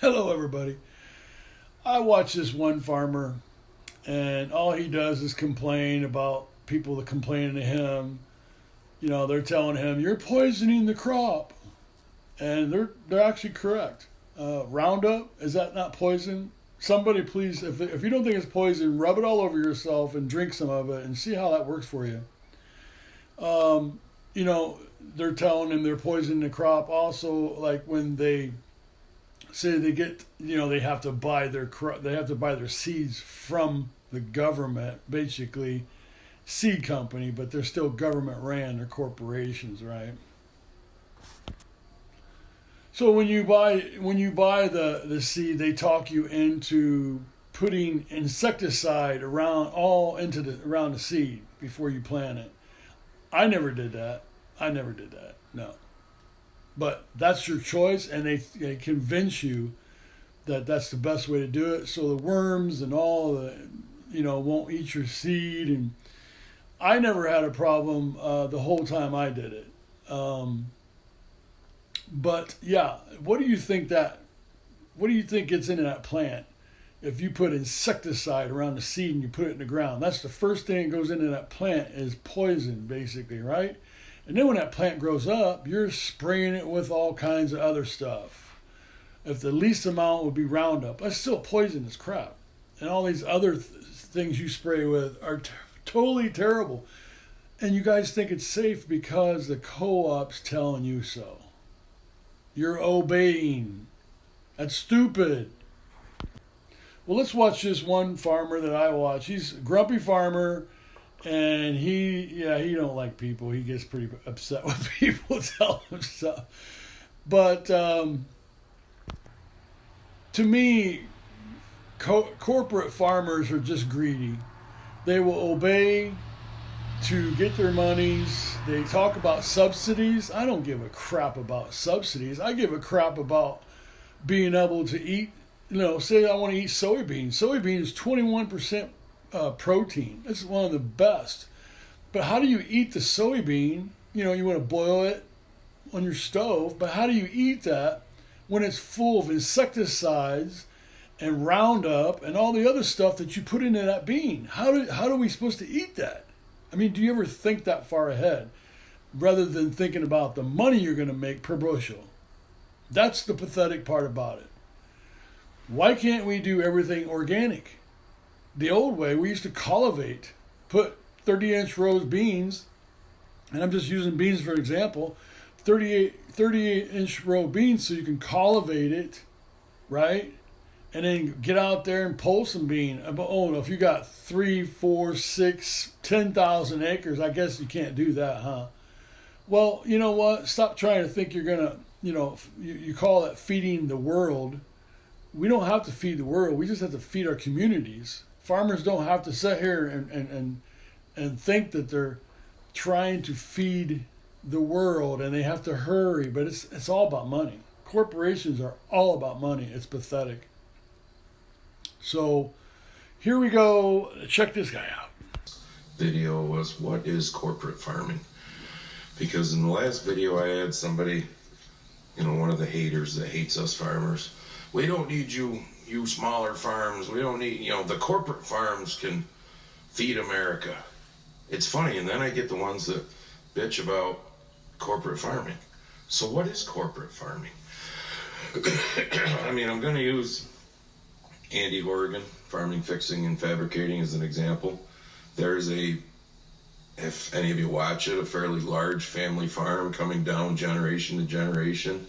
Hello, everybody. I watch this one farmer, and all he does is complain about people that complain to him. They're telling him you're poisoning the crop, and they're actually correct. Roundup, is that not poison? Somebody please, if you don't think it's poison, rub it all over yourself and drink some of it and see how that works for you. Um, you know, they're telling him they're poisoning the crop. Also, like when they say they get, they have to buy they have to buy their seeds from the government, basically seed company, but they're still government ran. They're corporations, right? So when you buy the seed, they talk you into putting insecticide around the seed before you plant it. I never did that. I never did that. No. But that's your choice, and they convince you that that's the best way to do it. So the worms and all the, won't eat your seed. And I never had a problem the whole time I did it. But yeah, what do you think gets into that plant? If you put insecticide around the seed and you put it in the ground, that's the first thing that goes into that plant is poison, basically, right? And then when that plant grows up, you're spraying it with all kinds of other stuff. If the least amount would be Roundup, that's still poisonous crap. And all these other things you spray with are totally terrible. And you guys think it's safe because the co-op's telling you so. You're obeying. That's stupid. Well, let's watch this one farmer that I watch. He's a grumpy farmer, and he don't like people. He gets pretty upset when people tell him stuff. But to me, corporate farmers are just greedy. They will obey to get their monies. They talk about subsidies. I don't give a crap about subsidies. I give a crap about being able to eat. Say I want to eat soybeans. Soybeans 21% protein. It's one of the best. But how do you eat the soybean? You want to boil it on your stove, but how do you eat that when it's full of insecticides and Roundup and all the other stuff that you put into that bean? How are we supposed to eat that? I mean, do you ever think that far ahead rather than thinking about the money you're going to make per bushel? That's the pathetic part about it. Why can't we do everything organic? The old way, we used to cultivate, put 30-inch rows beans, and I'm just using beans for example, 38-inch row beans so you can cultivate it, right? And then get out there and pull some bean. Oh, if you got 3, 4, 6, 10,000 acres, I guess you can't do that, huh? Well, you know what? Stop trying to think you're going to, you call it feeding the world. We don't have to feed the world. We just have to feed our communities. Farmers don't have to sit here and think that they're trying to feed the world and they have to hurry, but it's all about money. Corporations are all about money. It's pathetic. So here we go. Check this guy out. Video was what is corporate farming? Because in the last video I had somebody, one of the haters that hates us farmers. We don't need you smaller farms. We don't need, the corporate farms can feed America. It's funny, and then I get the ones that bitch about corporate farming. So what is corporate farming? I mean, I'm going to use Andy Horrigan, Farming, Fixing, and Fabricating as an example. There's if any of you watch it, a fairly large family farm coming down generation to generation.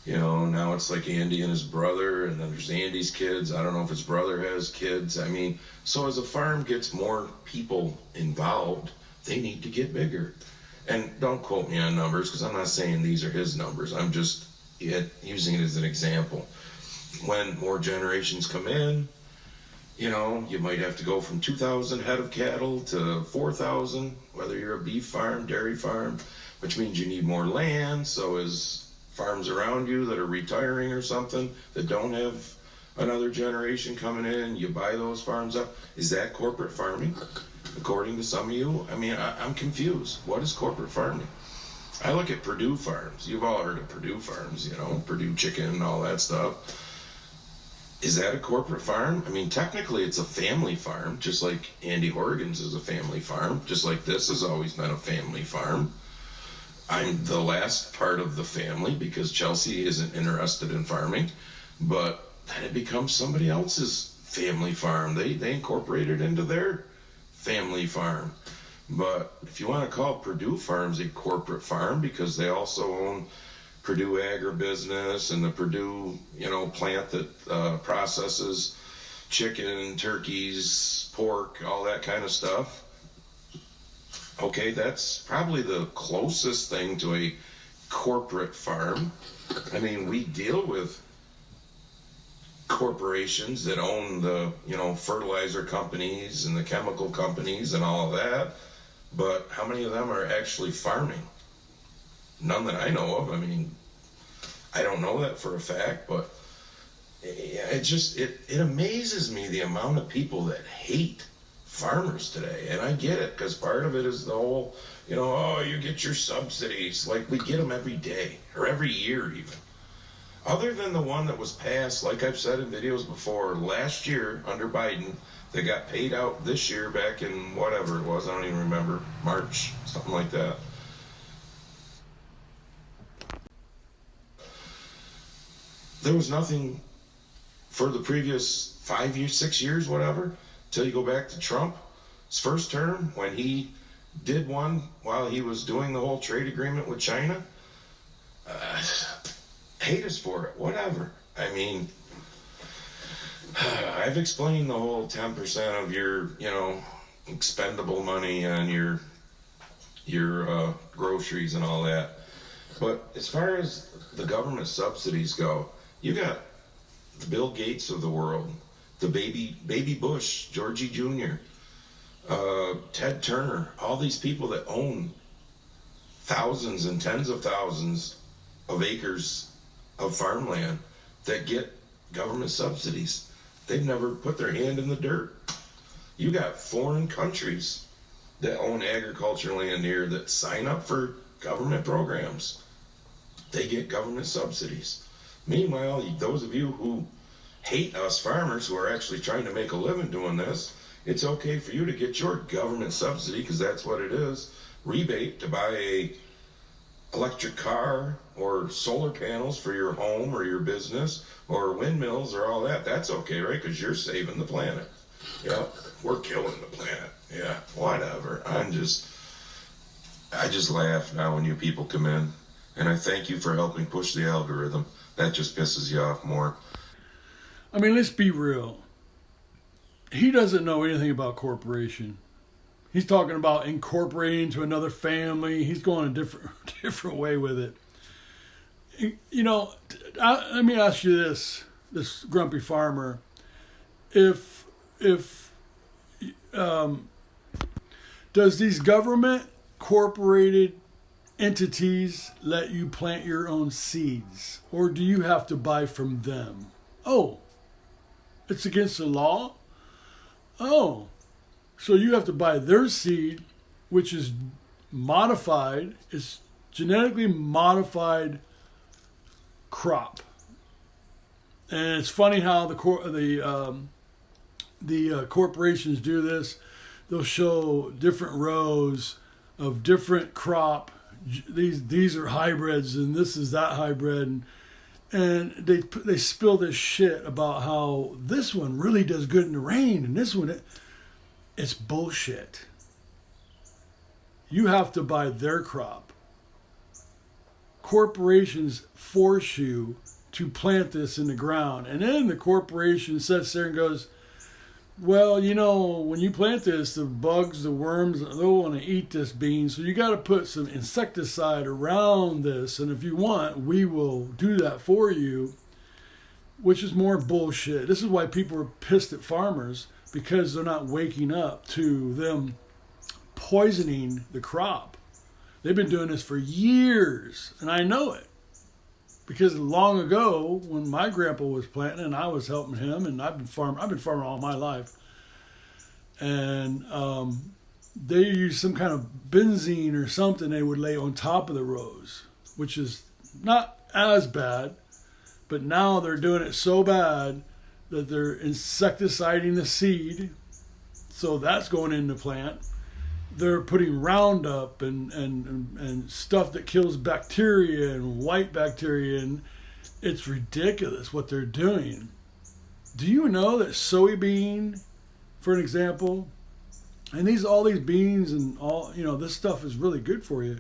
Now it's like Andy and his brother, and then there's Andy's kids. I don't know if his brother has kids. I mean, so as a farm gets more people involved, they need to get bigger. And don't quote me on numbers, because I'm not saying these are his numbers. I'm just using it as an example. When more generations come in, you might have to go from 2,000 head of cattle to 4,000, whether you're a beef farm, dairy farm, which means you need more land. So as farms around you that are retiring or something that don't have another generation coming in, you buy those farms up. Is that corporate farming, according to some of you? I mean, I'm confused. What is corporate farming? I look at Purdue Farms. You've all heard of Purdue Farms, Purdue Chicken and all that stuff. Is that a corporate farm? I mean, technically it's a family farm, just like Andy Horgan's is a family farm, just like this has always been a family farm. I'm the last part of the family because Chelsea isn't interested in farming, but then it becomes somebody else's family farm. They incorporate it into their family farm. But if you want to call Purdue Farms a corporate farm because they also own Purdue Agribusiness and the Purdue, plant that processes chicken, turkeys, pork, all that kind of stuff. Okay, that's probably the closest thing to a corporate farm. I mean, we deal with corporations that own the, fertilizer companies and the chemical companies and all of that. But how many of them are actually farming? None that I know of. I mean, I don't know that for a fact, but it amazes me the amount of people that hate farmers today. And I get it, because part of it is the whole, you get your subsidies. Like, we get them every day or every year even. Other than the one that was passed, like I've said in videos before, last year under Biden, that got paid out this year back in whatever it was, I don't even remember, March, something like that. There was nothing for the previous 5 years, 6 years, whatever, till you go back to Trump, his first term, when he did one while he was doing the whole trade agreement with China. Hate us for it, whatever. I mean, I've explained the whole 10% of your, expendable money on your groceries and all that. But as far as the government subsidies go, you got the Bill Gates of the world, the baby Bush, Georgie Jr., Ted Turner, all these people that own thousands and tens of thousands of acres of farmland that get government subsidies. They've never put their hand in the dirt. You got foreign countries that own agriculture land here that sign up for government programs. They get government subsidies. Meanwhile, those of you who hate us farmers who are actually trying to make a living doing this, it's okay for you to get your government subsidy, because that's what it is, rebate to buy a electric car or solar panels for your home or your business or windmills or all that. That's okay, right? Because you're saving the planet. Yeah, we're killing the planet. Yeah, whatever. I just laugh now when you people come in, and I thank you for helping push the algorithm. That just pisses you off more. I mean, let's be real. He doesn't know anything about corporation. He's talking about incorporating into another family. He's going a different way with it. Let me ask you this grumpy farmer. If does these government corporated entities let you plant your own seeds, or do you have to buy from them? Oh, it's against the law? Oh, so you have to buy their seed, which is modified, it's genetically modified crop. And it's funny how the corporations do this. They'll show different rows of different crop. These are hybrids, and this is that hybrid, and they spill this shit about how this one really does good in the rain, and this one, it's bullshit. You have to buy their crop. Corporations force you to plant this in the ground, and then the corporation sits there and goes, well, when you plant this, the bugs, the worms, they'll want to eat this bean, so you got to put some insecticide around this, and if you want, we will do that for you, which is more bullshit. This is why people are pissed at farmers, because they're not waking up to them poisoning the crop. They've been doing this for years, and I know it. Because long ago, when my grandpa was planting and I was helping him, and I've been farming all my life, and they used some kind of benzene or something they would lay on top of the rows, which is not as bad, but now they're doing it so bad that they're insecticiding the seed, so that's going in the plant. They're putting Roundup and stuff that kills bacteria and white bacteria, and it's ridiculous what they're doing. Do you know that soybean, for an example, and all these beans and all, this stuff is really good for you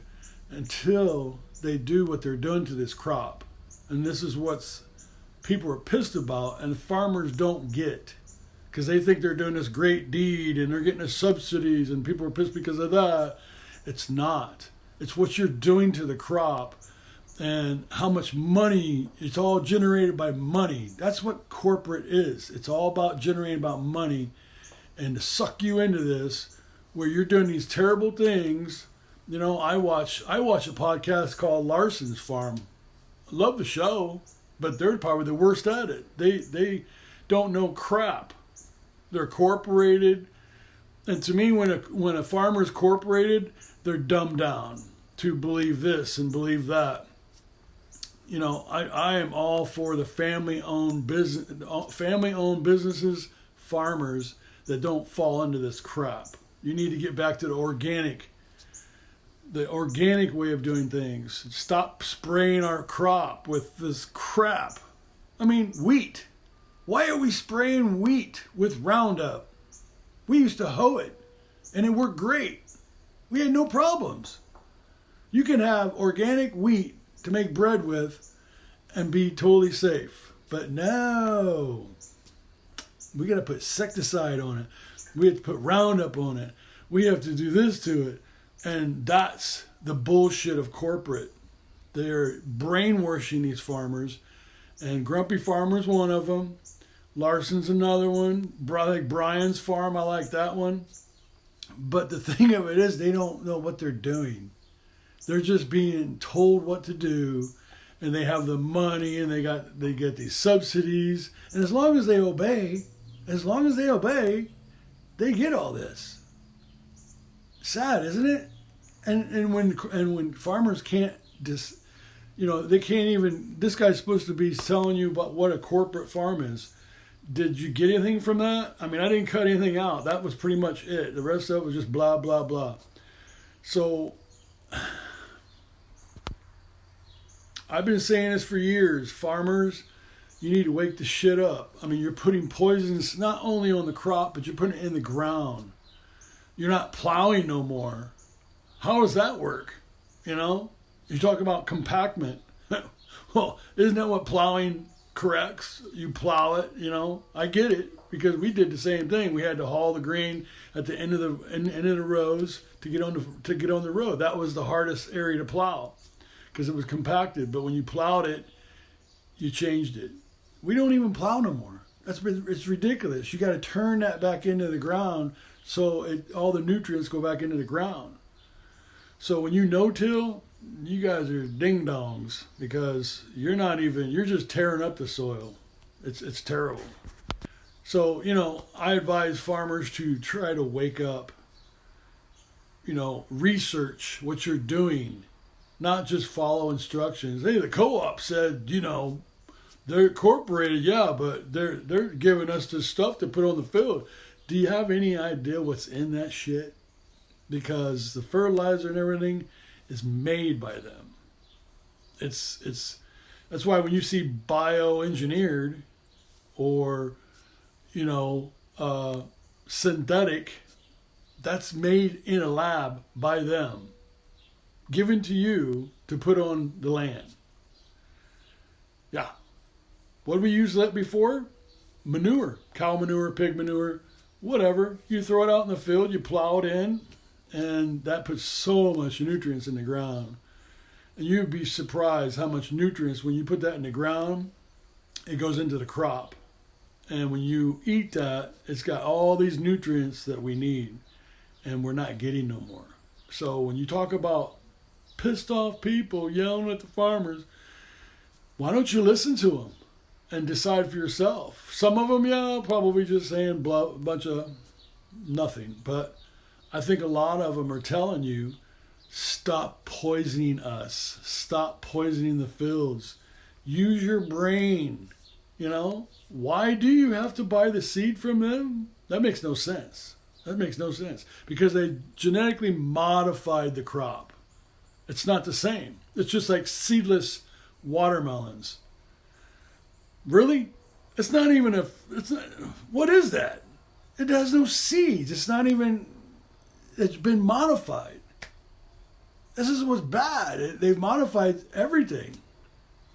until they do what they're doing to this crop. And this is what's people are pissed about, and farmers don't get, because they think they're doing this great deed and they're getting the subsidies, and people are pissed because of that. It's not. It's what you're doing to the crop and how much money. It's all generated by money. That's what corporate is. It's all about generating about money, and to suck you into this where you're doing these terrible things. I watch a podcast called Larson's Farm. I love the show, but they're probably the worst at it. They don't know crap. They're corporated, and to me, when a farmer's corporated, they're dumbed down to believe this and believe that. I am all for the family-owned businesses, farmers that don't fall into this crap. You need to get back to the organic way of doing things. Stop spraying our crop with this crap. I mean, wheat. Why are we spraying wheat with Roundup? We used to hoe it, and it worked great. We had no problems. You can have organic wheat to make bread with and be totally safe. But no, we got to put insecticide on it. We have to put Roundup on it. We have to do this to it. And that's the bullshit of corporate. They're brainwashing these farmers. And Grumpy Farmer's one of them. Larson's another one. Like Brian's Farm, I like that one. But the thing of it is, they don't know what they're doing. They're just being told what to do, and they have the money, and they get these subsidies, and as long as they obey, they get all this. Sad, isn't it? And when farmers can't just, they can't even. This guy's supposed to be telling you about what a corporate farm is. Did you get anything from that? I mean, I didn't cut anything out. That was pretty much it. The rest of it was just blah, blah, blah. So, I've been saying this for years. Farmers, you need to wake the shit up. I mean, you're putting poisons not only on the crop, but you're putting it in the ground. You're not plowing no more. How does that work? You talk about compactment. Well, isn't that what plowing corrects? You plow it, I get it, because we did the same thing. We had to haul the grain at the end of the rows to get on the road. That was the hardest area to plow because it was compacted. But when you plowed it, you changed it. We don't even plow no more. It's ridiculous. You got to turn that back into the ground so all the nutrients go back into the ground. So when you no-till, you guys are ding-dongs because you're just tearing up the soil. It's terrible. So, I advise farmers to try to wake up, research what you're doing, not just follow instructions. Hey, the co-op said, they're incorporated, yeah, but they're giving us this stuff to put on the field. Do you have any idea what's in that shit? Because the fertilizer and everything is made by them. That's why when you see bioengineered or synthetic, that's made in a lab by them, given to you to put on the land. Yeah. What did we use that before? Manure, cow manure, pig manure, whatever. You throw it out in the field, you plow it in, and that puts so much nutrients in the ground. And you'd be surprised how much nutrients, when you put that in the ground, it goes into the crop. And when you eat that, it's got all these nutrients that we need, and we're not getting no more. So when you talk about pissed off people yelling at the farmers, why don't you listen to them and decide for yourself? Some of them, probably just saying a bunch of nothing. But I think a lot of them are telling you, stop poisoning us. Stop poisoning the fields. Use your brain. You know, why do you have to buy the seed from them? That makes no sense. That makes no sense because they genetically modified the crop. It's not the same. It's just like seedless watermelons. Really? It's not even a. It's not, what is that? It has no seeds. It's not even. It's been modified. This is what's bad. They've modified everything.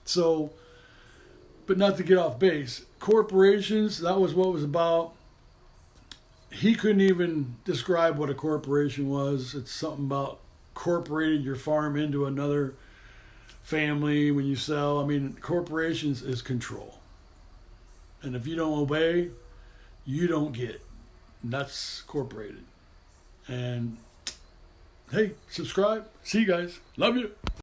So, but not to get off base. Corporations, that was what it was about. He couldn't even describe what a corporation was. It's something about incorporated your farm into another family when you sell. I mean, corporations is control. And if you don't obey, you don't get. And that's corporated. And hey, subscribe. See you guys. Love you.